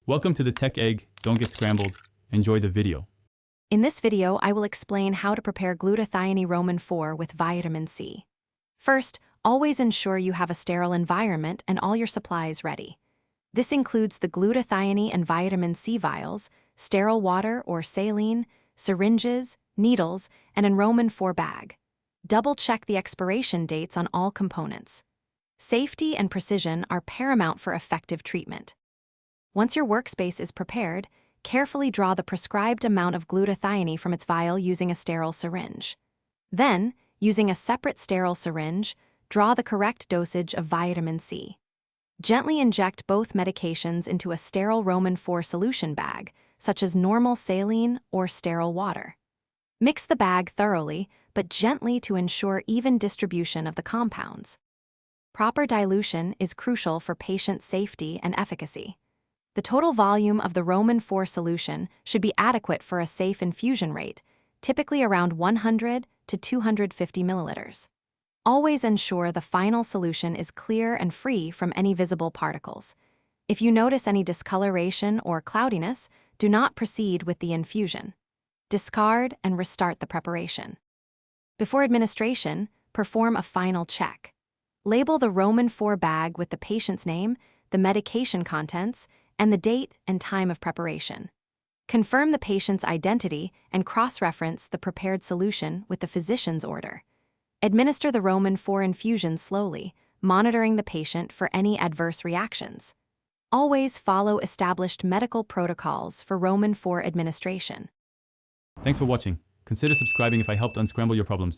Welcome to the Tech Egg. Don't get scrambled. Enjoy the video. In this video, I will explain how to prepare glutathione Roman 4 with vitamin C. First, always ensure you have a sterile environment and all your supplies ready. This includes the glutathione and vitamin C vials, sterile water or saline, syringes, needles, and a Roman 4 bag. Double-check the expiration dates on all components. Safety and precision are paramount for effective treatment. Once your workspace is prepared, carefully draw the prescribed amount of glutathione from its vial using a sterile syringe. Then, using a separate sterile syringe, draw the correct dosage of vitamin C. Gently inject both medications into a sterile Roman 4 solution bag, such as normal saline or sterile water. Mix the bag thoroughly, but gently to ensure even distribution of the compounds. Proper dilution is crucial for patient safety and efficacy. The total volume of the Roman 4 solution should be adequate for a safe infusion rate, typically around 100 to 250 milliliters. Always ensure the final solution is clear and free from any visible particles. If you notice any discoloration or cloudiness, do not proceed with the infusion. Discard and restart the preparation. Before administration, perform a final check. Label the Roman 4 bag with the patient's name, the medication contents, and the date and time of preparation. Confirm the patient's identity and cross-reference the prepared solution with the physician's order. Administer the Roman 4 infusion slowly, monitoring the patient for any adverse reactions. Always follow established medical protocols for Roman 4 administration. Thanks for watching. Consider subscribing if I helped unscramble your problems.